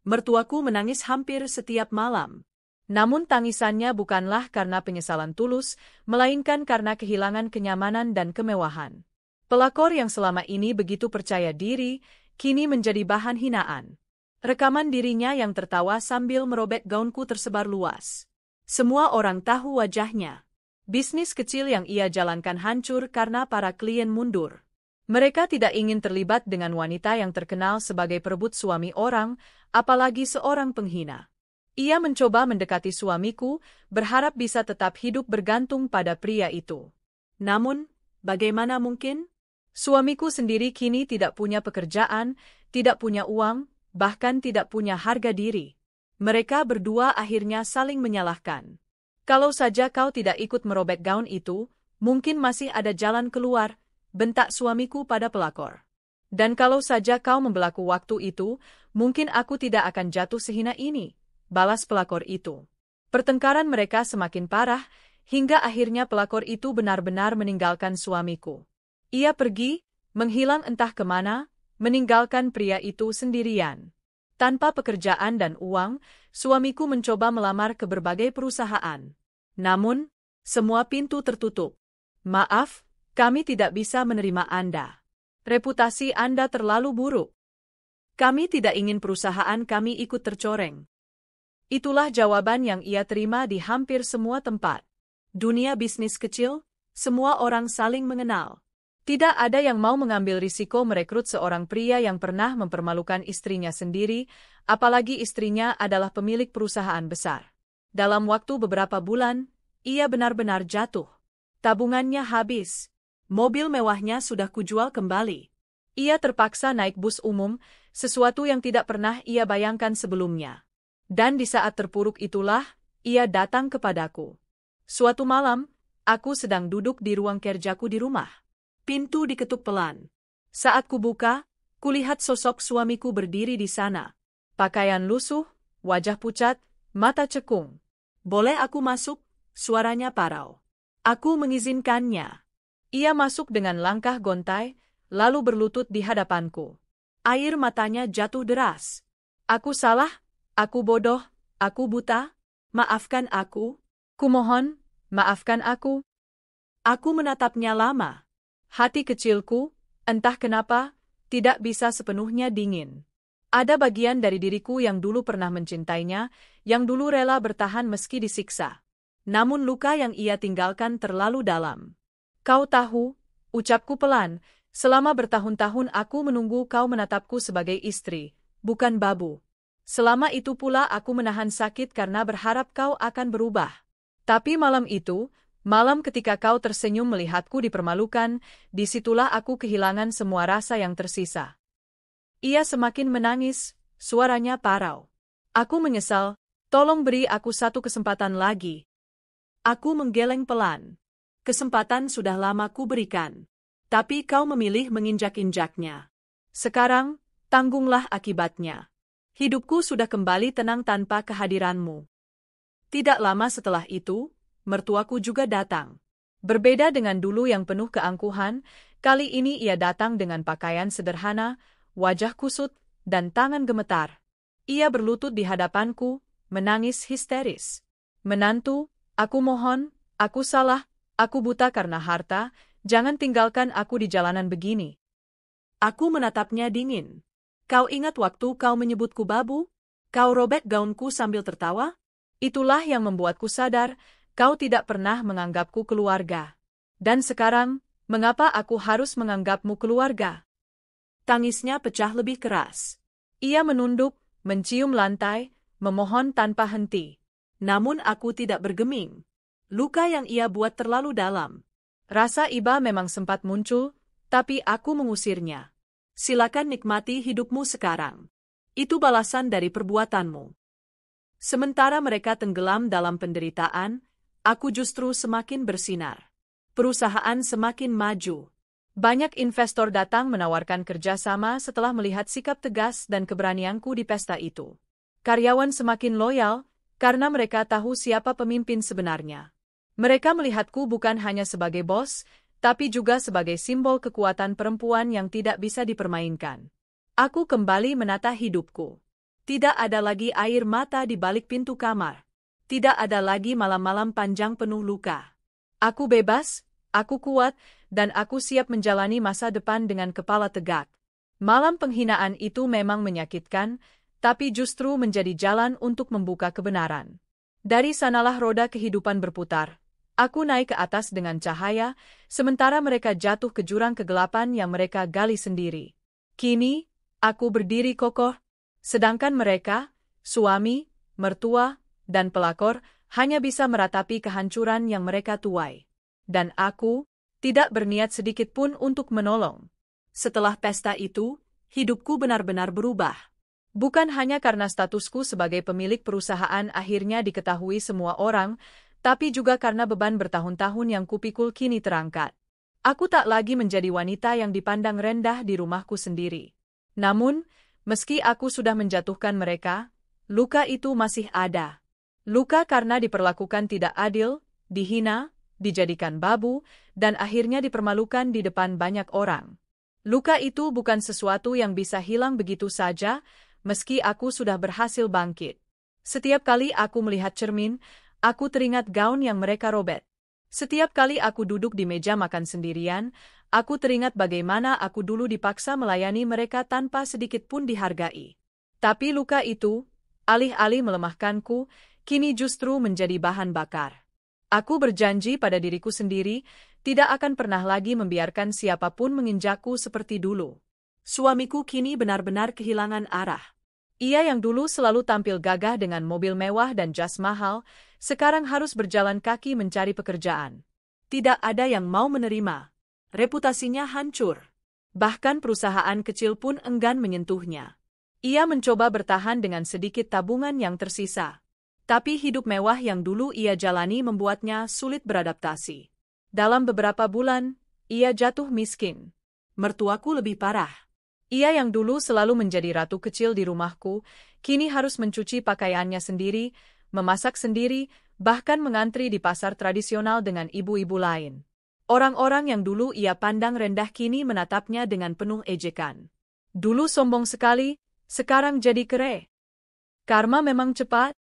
Mertuaku menangis hampir setiap malam. Namun tangisannya bukanlah karena penyesalan tulus, melainkan karena kehilangan kenyamanan dan kemewahan. Pelakor yang selama ini begitu percaya diri, kini menjadi bahan hinaan. Rekaman dirinya yang tertawa sambil merobek gaunku tersebar luas. Semua orang tahu wajahnya. Bisnis kecil yang ia jalankan hancur karena para klien mundur. Mereka tidak ingin terlibat dengan wanita yang terkenal sebagai perebut suami orang, apalagi seorang penghina. Ia mencoba mendekati suamiku, berharap bisa tetap hidup bergantung pada pria itu. Namun, bagaimana mungkin? Suamiku sendiri kini tidak punya pekerjaan, tidak punya uang, bahkan tidak punya harga diri. Mereka berdua akhirnya saling menyalahkan. Kalau saja kau tidak ikut merobek gaun itu, mungkin masih ada jalan keluar, bentak suamiku pada pelakor. Dan kalau saja kau membelaku waktu itu, mungkin aku tidak akan jatuh sehina ini, balas pelakor itu. Pertengkaran mereka semakin parah, hingga akhirnya pelakor itu benar-benar meninggalkan suamiku. Ia pergi, menghilang entah kemana, meninggalkan pria itu sendirian. Tanpa pekerjaan dan uang, suamiku mencoba melamar ke berbagai perusahaan. Namun, semua pintu tertutup. Maaf, kami tidak bisa menerima Anda. Reputasi Anda terlalu buruk. Kami tidak ingin perusahaan kami ikut tercoreng. Itulah jawaban yang ia terima di hampir semua tempat. Dunia bisnis kecil, semua orang saling mengenal. Tidak ada yang mau mengambil risiko merekrut seorang pria yang pernah mempermalukan istrinya sendiri, apalagi istrinya adalah pemilik perusahaan besar. Dalam waktu beberapa bulan, ia benar-benar jatuh. Tabungannya habis. Mobil mewahnya sudah kujual kembali. Ia terpaksa naik bus umum, sesuatu yang tidak pernah ia bayangkan sebelumnya. Dan di saat terpuruk itulah, ia datang kepadaku. Suatu malam, aku sedang duduk di ruang kerjaku di rumah. Pintu diketuk pelan. Saat kubuka, kulihat sosok suamiku berdiri di sana. Pakaian lusuh, wajah pucat, mata cekung. Boleh aku masuk? Suaranya parau. Aku mengizinkannya. Ia masuk dengan langkah gontai, lalu berlutut di hadapanku. Air matanya jatuh deras. Aku salah, aku bodoh, aku buta. Maafkan aku. Kumohon, maafkan aku. Aku menatapnya lama. Hati kecilku, entah kenapa, tidak bisa sepenuhnya dingin. Ada bagian dari diriku yang dulu pernah mencintainya, yang dulu rela bertahan meski disiksa. Namun luka yang ia tinggalkan terlalu dalam. Kau tahu, ucapku pelan, selama bertahun-tahun aku menunggu kau menatapku sebagai istri, bukan babu. Selama itu pula aku menahan sakit karena berharap kau akan berubah. Tapi malam itu, malam ketika kau tersenyum melihatku dipermalukan, disitulah aku kehilangan semua rasa yang tersisa. Ia semakin menangis, suaranya parau. Aku menyesal, tolong beri aku satu kesempatan lagi. Aku menggeleng pelan. Kesempatan sudah lama ku berikan. Tapi kau memilih menginjak-injaknya. Sekarang, tanggunglah akibatnya. Hidupku sudah kembali tenang tanpa kehadiranmu. Tidak lama setelah itu, mertuaku juga datang. Berbeda dengan dulu yang penuh keangkuhan, kali ini ia datang dengan pakaian sederhana, wajah kusut, dan tangan gemetar. Ia berlutut di hadapanku, menangis histeris. Menantu, aku mohon, aku salah, aku buta karena harta, jangan tinggalkan aku di jalanan begini. Aku menatapnya dingin. Kau ingat waktu kau menyebutku babu? Kau robek gaunku sambil tertawa? Itulah yang membuatku sadar, kau tidak pernah menganggapku keluarga. Dan sekarang, mengapa aku harus menganggapmu keluarga? Tangisnya pecah lebih keras. Ia menunduk, mencium lantai, memohon tanpa henti. Namun aku tidak bergeming. Luka yang ia buat terlalu dalam. Rasa iba memang sempat muncul, tapi aku mengusirnya. Silakan nikmati hidupmu sekarang. Itu balasan dari perbuatanmu. Sementara mereka tenggelam dalam penderitaan, aku justru semakin bersinar. Perusahaan semakin maju. Banyak investor datang menawarkan kerjasama setelah melihat sikap tegas dan keberanianku di pesta itu. Karyawan semakin loyal, karena mereka tahu siapa pemimpin sebenarnya. Mereka melihatku bukan hanya sebagai bos, tapi juga sebagai simbol kekuatan perempuan yang tidak bisa dipermainkan. Aku kembali menata hidupku. Tidak ada lagi air mata di balik pintu kamar. Tidak ada lagi malam-malam panjang penuh luka. Aku bebas, aku kuat, dan aku siap menjalani masa depan dengan kepala tegak. Malam penghinaan itu memang menyakitkan, tapi justru menjadi jalan untuk membuka kebenaran. Dari sanalah roda kehidupan berputar. Aku naik ke atas dengan cahaya, sementara mereka jatuh ke jurang kegelapan yang mereka gali sendiri. Kini, aku berdiri kokoh, sedangkan mereka, suami, mertua, dan pelakor, hanya bisa meratapi kehancuran yang mereka tuai. Dan aku, tidak berniat sedikit pun untuk menolong. Setelah pesta itu, hidupku benar-benar berubah. Bukan hanya karena statusku sebagai pemilik perusahaan akhirnya diketahui semua orang, tapi juga karena beban bertahun-tahun yang kupikul kini terangkat. Aku tak lagi menjadi wanita yang dipandang rendah di rumahku sendiri. Namun, meski aku sudah menjatuhkan mereka, luka itu masih ada. Luka karena diperlakukan tidak adil, dihina, dijadikan babu, dan akhirnya dipermalukan di depan banyak orang. Luka itu bukan sesuatu yang bisa hilang begitu saja, meski aku sudah berhasil bangkit. Setiap kali aku melihat cermin, aku teringat gaun yang mereka robek. Setiap kali aku duduk di meja makan sendirian, aku teringat bagaimana aku dulu dipaksa melayani mereka tanpa sedikit pun dihargai. Tapi luka itu, alih-alih melemahkanku, kini justru menjadi bahan bakar. Aku berjanji pada diriku sendiri, tidak akan pernah lagi membiarkan siapapun menginjakku seperti dulu. Suamiku kini benar-benar kehilangan arah. Ia yang dulu selalu tampil gagah dengan mobil mewah dan jas mahal, sekarang harus berjalan kaki mencari pekerjaan. Tidak ada yang mau menerima. Reputasinya hancur. Bahkan perusahaan kecil pun enggan menyentuhnya. Ia mencoba bertahan dengan sedikit tabungan yang tersisa. Tapi hidup mewah yang dulu ia jalani membuatnya sulit beradaptasi. Dalam beberapa bulan, ia jatuh miskin. Mertuaku lebih parah. Ia yang dulu selalu menjadi ratu kecil di rumahku, kini harus mencuci pakaiannya sendiri, memasak sendiri, bahkan mengantri di pasar tradisional dengan ibu-ibu lain. Orang-orang yang dulu ia pandang rendah kini menatapnya dengan penuh ejekan. Dulu sombong sekali, sekarang jadi kere. Karma memang cepat.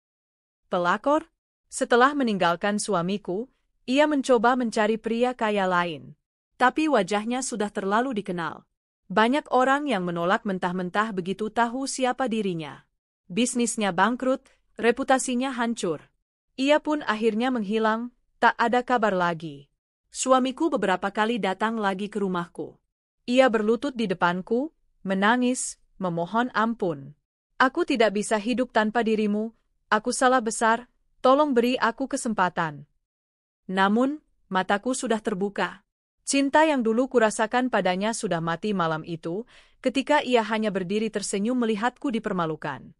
Pelakor, setelah meninggalkan suamiku, ia mencoba mencari pria kaya lain. Tapi wajahnya sudah terlalu dikenal. Banyak orang yang menolak mentah-mentah begitu tahu siapa dirinya. Bisnisnya bangkrut, reputasinya hancur. Ia pun akhirnya menghilang, tak ada kabar lagi. Suamiku beberapa kali datang lagi ke rumahku. Ia berlutut di depanku, menangis, memohon ampun. Aku tidak bisa hidup tanpa dirimu, aku salah besar, tolong beri aku kesempatan. Namun, mataku sudah terbuka. Cinta yang dulu kurasakan padanya sudah mati malam itu, ketika ia hanya berdiri tersenyum melihatku dipermalukan.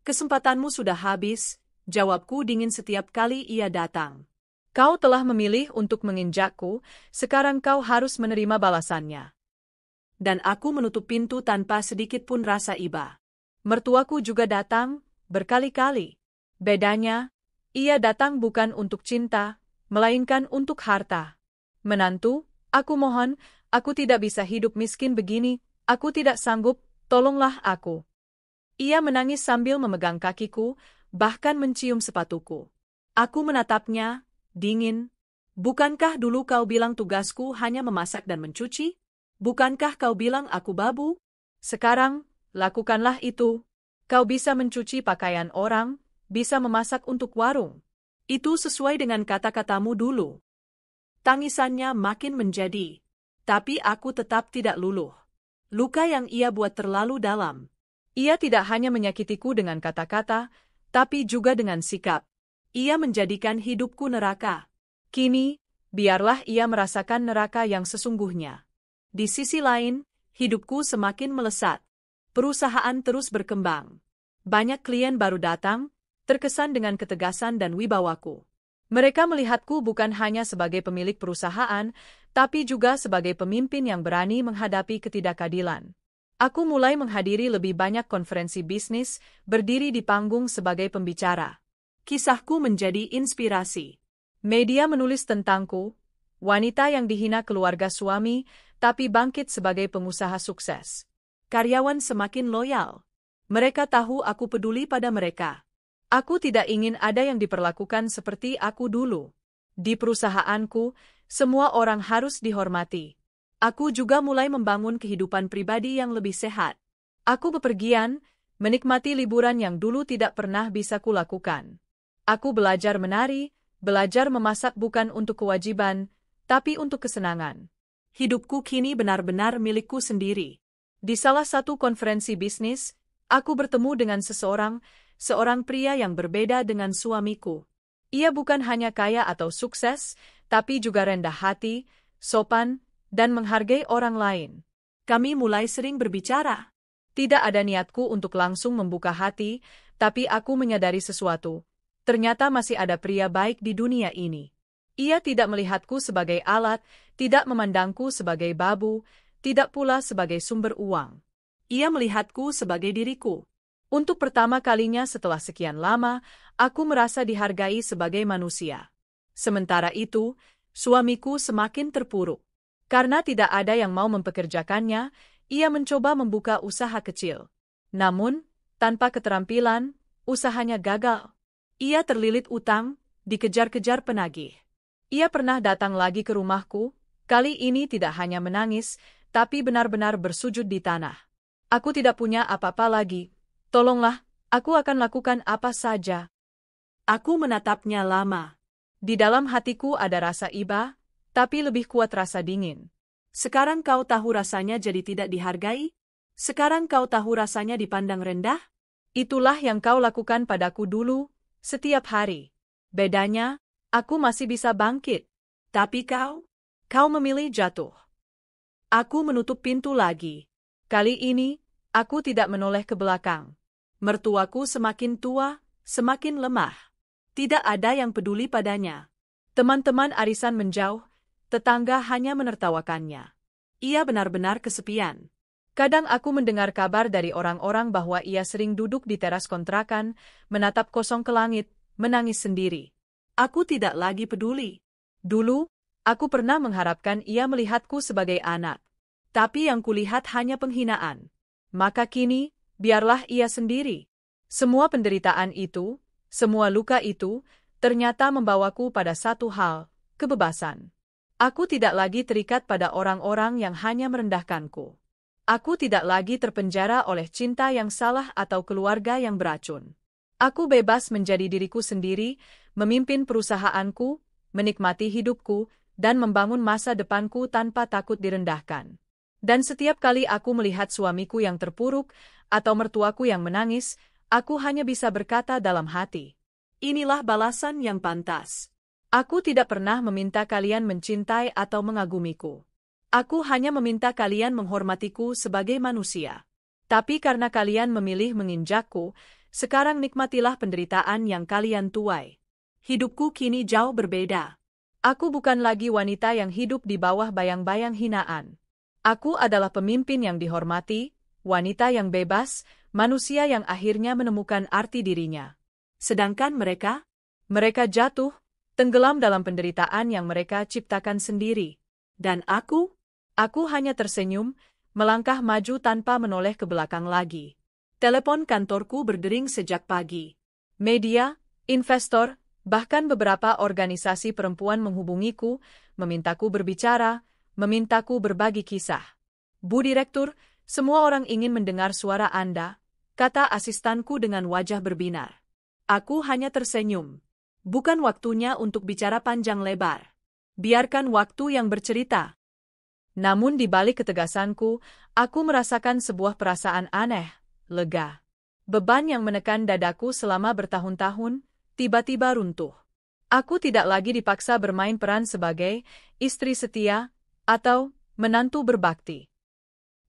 Kesempatanmu sudah habis, jawabku dingin setiap kali ia datang. Kau telah memilih untuk menginjakku, sekarang kau harus menerima balasannya. Dan aku menutup pintu tanpa sedikit pun rasa iba. Mertuaku juga datang, berkali-kali. Bedanya, ia datang bukan untuk cinta, melainkan untuk harta. Menantu, aku mohon, aku tidak bisa hidup miskin begini, aku tidak sanggup, tolonglah aku. Ia menangis sambil memegang kakiku, bahkan mencium sepatuku. Aku menatapnya, dingin. Bukankah dulu kau bilang tugasku hanya memasak dan mencuci? Bukankah kau bilang aku babu? Sekarang, lakukanlah itu. Kau bisa mencuci pakaian orang, bisa memasak untuk warung. Itu sesuai dengan kata-katamu dulu. Tangisannya makin menjadi. Tapi aku tetap tidak luluh. Luka yang ia buat terlalu dalam. Ia tidak hanya menyakitiku dengan kata-kata, tapi juga dengan sikap. Ia menjadikan hidupku neraka. Kini, biarlah ia merasakan neraka yang sesungguhnya. Di sisi lain, hidupku semakin melesat. Perusahaan terus berkembang. Banyak klien baru datang, terkesan dengan ketegasan dan wibawaku. Mereka melihatku bukan hanya sebagai pemilik perusahaan, tapi juga sebagai pemimpin yang berani menghadapi ketidakadilan. Aku mulai menghadiri lebih banyak konferensi bisnis, berdiri di panggung sebagai pembicara. Kisahku menjadi inspirasi. Media menulis tentangku, wanita yang dihina keluarga suami, tapi bangkit sebagai pengusaha sukses. Karyawan semakin loyal. Mereka tahu aku peduli pada mereka. Aku tidak ingin ada yang diperlakukan seperti aku dulu. Di perusahaanku, semua orang harus dihormati. Aku juga mulai membangun kehidupan pribadi yang lebih sehat. Aku bepergian, menikmati liburan yang dulu tidak pernah bisa kulakukan. Aku belajar menari, belajar memasak bukan untuk kewajiban, tapi untuk kesenangan. Hidupku kini benar-benar milikku sendiri. Di salah satu konferensi bisnis, aku bertemu dengan seorang pria yang berbeda dengan suamiku. Ia bukan hanya kaya atau sukses, tapi juga rendah hati, sopan, dan menghargai orang lain. Kami mulai sering berbicara. Tidak ada niatku untuk langsung membuka hati, tapi aku menyadari sesuatu. Ternyata masih ada pria baik di dunia ini. Ia tidak melihatku sebagai alat, tidak memandangku sebagai babu, tidak pula sebagai sumber uang. Ia melihatku sebagai diriku. Untuk pertama kalinya setelah sekian lama, aku merasa dihargai sebagai manusia. Sementara itu, suamiku semakin terpuruk. Karena tidak ada yang mau mempekerjakannya, ia mencoba membuka usaha kecil. Namun, tanpa keterampilan, usahanya gagal. Ia terlilit utang, dikejar-kejar penagih. Ia pernah datang lagi ke rumahku, kali ini tidak hanya menangis, tapi benar-benar bersujud di tanah. Aku tidak punya apa-apa lagi. Tolonglah, aku akan lakukan apa saja. Aku menatapnya lama. Di dalam hatiku ada rasa iba, tapi lebih kuat rasa dingin. Sekarang kau tahu rasanya jadi tidak dihargai? Sekarang kau tahu rasanya dipandang rendah? Itulah yang kau lakukan padaku dulu, setiap hari. Bedanya, aku masih bisa bangkit. Tapi kau memilih jatuh. Aku menutup pintu lagi. Kali ini, aku tidak menoleh ke belakang. Mertuaku semakin tua, semakin lemah. Tidak ada yang peduli padanya. Teman-teman arisan menjauh, tetangga hanya menertawakannya. Ia benar-benar kesepian. Kadang aku mendengar kabar dari orang-orang bahwa ia sering duduk di teras kontrakan, menatap kosong ke langit, menangis sendiri. Aku tidak lagi peduli. Dulu, Aku pernah mengharapkan ia melihatku sebagai anak. Tapi yang kulihat hanya penghinaan. Maka kini, biarlah ia sendiri. Semua penderitaan itu, semua luka itu, ternyata membawaku pada satu hal, kebebasan. Aku tidak lagi terikat pada orang-orang yang hanya merendahkanku. Aku tidak lagi terpenjara oleh cinta yang salah atau keluarga yang beracun. Aku bebas menjadi diriku sendiri, memimpin perusahaanku, menikmati hidupku, dan membangun masa depanku tanpa takut direndahkan. Dan setiap kali aku melihat suamiku yang terpuruk, atau mertuaku yang menangis, aku hanya bisa berkata dalam hati, inilah balasan yang pantas. Aku tidak pernah meminta kalian mencintai atau mengagumiku. Aku hanya meminta kalian menghormatiku sebagai manusia. Tapi karena kalian memilih menginjakku, sekarang nikmatilah penderitaan yang kalian tuai. Hidupku kini jauh berbeda. Aku bukan lagi wanita yang hidup di bawah bayang-bayang hinaan. Aku adalah pemimpin yang dihormati, wanita yang bebas, manusia yang akhirnya menemukan arti dirinya. Sedangkan mereka jatuh, tenggelam dalam penderitaan yang mereka ciptakan sendiri. Dan aku hanya tersenyum, melangkah maju tanpa menoleh ke belakang lagi. Telepon kantorku berdering sejak pagi. Media, investor, bahkan beberapa organisasi perempuan menghubungiku, memintaku berbicara, memintaku berbagi kisah. Bu Direktur, semua orang ingin mendengar suara Anda, kata asistanku dengan wajah berbinar. Aku hanya tersenyum. Bukan waktunya untuk bicara panjang lebar. Biarkan waktu yang bercerita. Namun di balik ketegasanku, aku merasakan sebuah perasaan aneh, lega. Beban yang menekan dadaku selama bertahun-tahun, tiba-tiba runtuh. Aku tidak lagi dipaksa bermain peran sebagai istri setia atau menantu berbakti.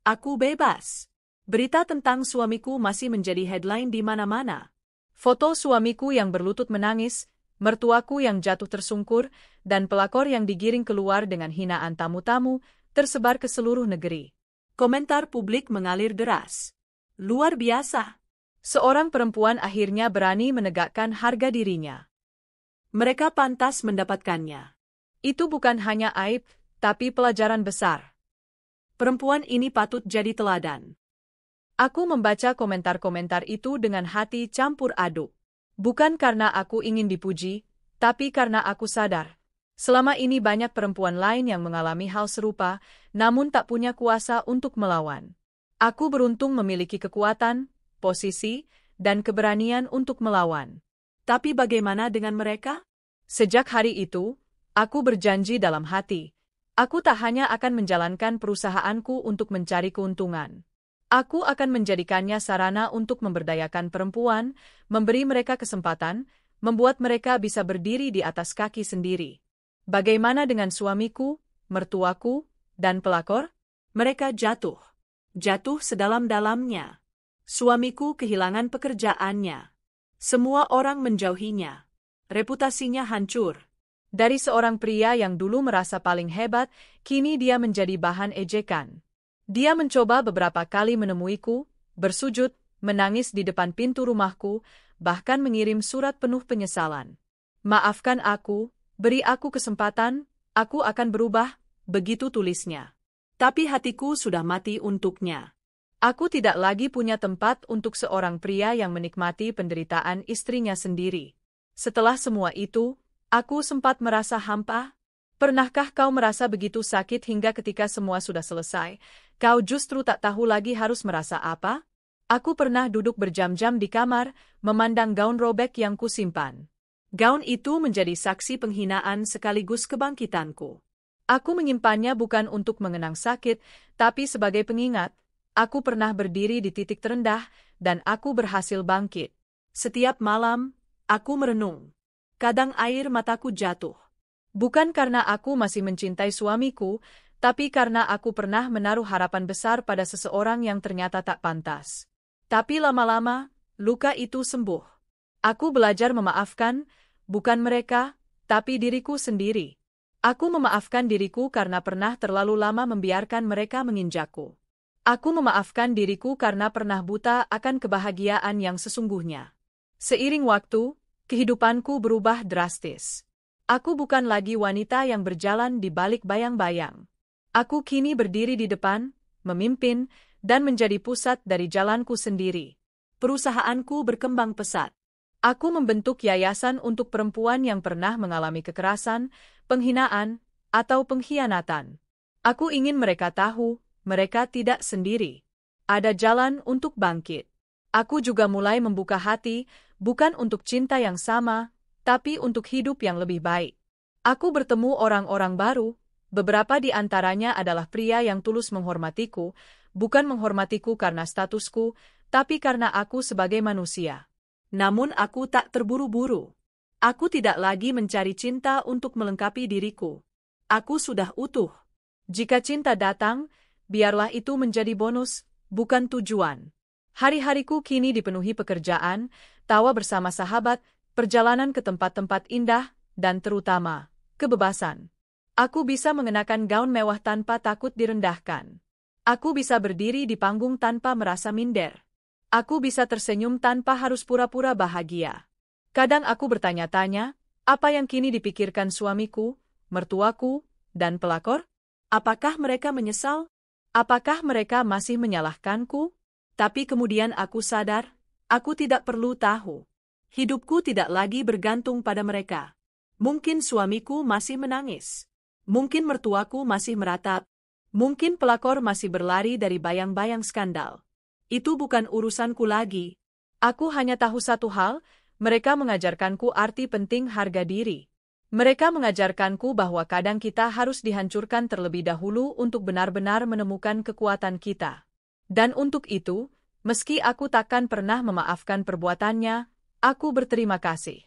Aku bebas. Berita tentang suamiku masih menjadi headline di mana-mana. Foto suamiku yang berlutut menangis, mertuaku yang jatuh tersungkur, dan pelakor yang digiring keluar dengan hinaan tamu-tamu, tersebar ke seluruh negeri. Komentar publik mengalir deras. Luar biasa. Seorang perempuan akhirnya berani menegakkan harga dirinya. Mereka pantas mendapatkannya. Itu bukan hanya aib, tapi pelajaran besar. Perempuan ini patut jadi teladan. Aku membaca komentar-komentar itu dengan hati campur aduk. Bukan karena aku ingin dipuji, tapi karena aku sadar. Selama ini banyak perempuan lain yang mengalami hal serupa, namun tak punya kuasa untuk melawan. Aku beruntung memiliki kekuatan, posisi, dan keberanian untuk melawan. Tapi bagaimana dengan mereka? Sejak hari itu, aku berjanji dalam hati. Aku tak hanya akan menjalankan perusahaanku untuk mencari keuntungan. Aku akan menjadikannya sarana untuk memberdayakan perempuan, memberi mereka kesempatan, membuat mereka bisa berdiri di atas kaki sendiri. Bagaimana dengan suamiku, mertuaku, dan pelakor? Mereka jatuh. Jatuh sedalam-dalamnya. Suamiku kehilangan pekerjaannya. Semua orang menjauhinya. Reputasinya hancur. Dari seorang pria yang dulu merasa paling hebat, kini dia menjadi bahan ejekan. Dia mencoba beberapa kali menemuiku, bersujud, menangis di depan pintu rumahku, bahkan mengirim surat penuh penyesalan. Maafkan aku, beri aku kesempatan, aku akan berubah, begitu tulisnya. Tapi hatiku sudah mati untuknya. Aku tidak lagi punya tempat untuk seorang pria yang menikmati penderitaan istrinya sendiri. Setelah semua itu, aku sempat merasa hampa. Pernahkah kau merasa begitu sakit hingga ketika semua sudah selesai, kau justru tak tahu lagi harus merasa apa? Aku pernah duduk berjam-jam di kamar, memandang gaun robek yang kusimpan. Gaun itu menjadi saksi penghinaan sekaligus kebangkitanku. Aku menyimpannya bukan untuk mengenang sakit, tapi sebagai pengingat. Aku pernah berdiri di titik terendah, dan aku berhasil bangkit. Setiap malam, aku merenung. Kadang air mataku jatuh. Bukan karena aku masih mencintai suamiku, tapi karena aku pernah menaruh harapan besar pada seseorang yang ternyata tak pantas. Tapi lama-lama, luka itu sembuh. Aku belajar memaafkan, bukan mereka, tapi diriku sendiri. Aku memaafkan diriku karena pernah terlalu lama membiarkan mereka menginjakku. Aku memaafkan diriku karena pernah buta akan kebahagiaan yang sesungguhnya. Seiring waktu, kehidupanku berubah drastis. Aku bukan lagi wanita yang berjalan di balik bayang-bayang. Aku kini berdiri di depan, memimpin, dan menjadi pusat dari jalanku sendiri. Perusahaanku berkembang pesat. Aku membentuk yayasan untuk perempuan yang pernah mengalami kekerasan, penghinaan, atau pengkhianatan. Aku ingin mereka tahu, mereka tidak sendiri. Ada jalan untuk bangkit. Aku juga mulai membuka hati, bukan untuk cinta yang sama, tapi untuk hidup yang lebih baik. Aku bertemu orang-orang baru, beberapa di antaranya adalah pria yang tulus menghormatiku, bukan menghormatiku karena statusku, tapi karena aku sebagai manusia. Namun aku tak terburu-buru. Aku tidak lagi mencari cinta untuk melengkapi diriku. Aku sudah utuh. Jika cinta datang, biarlah itu menjadi bonus, bukan tujuan. Hari-hariku kini dipenuhi pekerjaan, tawa bersama sahabat, perjalanan ke tempat-tempat indah, dan terutama, kebebasan. Aku bisa mengenakan gaun mewah tanpa takut direndahkan. Aku bisa berdiri di panggung tanpa merasa minder. Aku bisa tersenyum tanpa harus pura-pura bahagia. Kadang aku bertanya-tanya, apa yang kini dipikirkan suamiku, mertuaku, dan pelakor? Apakah mereka menyesal? Apakah mereka masih menyalahkanku? Tapi kemudian aku sadar, aku tidak perlu tahu. Hidupku tidak lagi bergantung pada mereka. Mungkin suamiku masih menangis. Mungkin mertuaku masih meratap. Mungkin pelakor masih berlari dari bayang-bayang skandal. Itu bukan urusanku lagi. Aku hanya tahu satu hal, mereka mengajarkanku arti penting harga diri. Mereka mengajarkanku bahwa kadang kita harus dihancurkan terlebih dahulu untuk benar-benar menemukan kekuatan kita. Dan untuk itu, meski aku takkan pernah memaafkan perbuatannya, aku berterima kasih.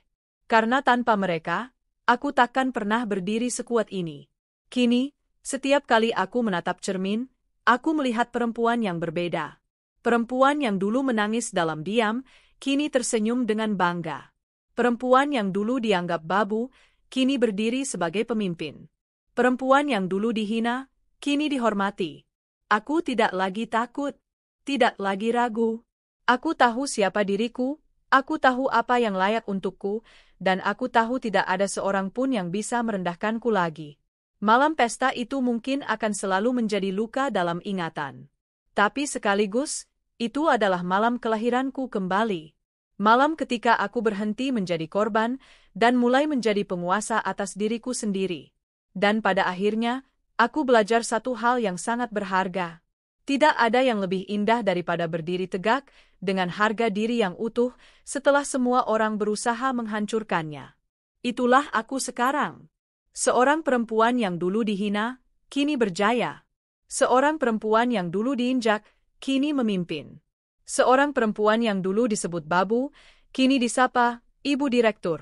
Karena tanpa mereka, aku takkan pernah berdiri sekuat ini. Kini, setiap kali aku menatap cermin, aku melihat perempuan yang berbeda. Perempuan yang dulu menangis dalam diam, kini tersenyum dengan bangga. Perempuan yang dulu dianggap babu, kini berdiri sebagai pemimpin. Perempuan yang dulu dihina, kini dihormati. Aku tidak lagi takut, tidak lagi ragu. Aku tahu siapa diriku, aku tahu apa yang layak untukku, dan aku tahu tidak ada seorang pun yang bisa merendahkanku lagi. Malam pesta itu mungkin akan selalu menjadi luka dalam ingatan. Tapi sekaligus, itu adalah malam kelahiranku kembali. Malam ketika aku berhenti menjadi korban, dan mulai menjadi penguasa atas diriku sendiri. Dan pada akhirnya, aku belajar satu hal yang sangat berharga. Tidak ada yang lebih indah daripada berdiri tegak, dengan harga diri yang utuh, setelah semua orang berusaha menghancurkannya. Itulah aku sekarang. Seorang perempuan yang dulu dihina, kini berjaya. Seorang perempuan yang dulu diinjak, kini memimpin. Seorang perempuan yang dulu disebut babu, kini disapa Ibu Direktur.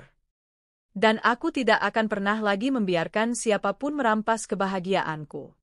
Dan aku tidak akan pernah lagi membiarkan siapapun merampas kebahagiaanku.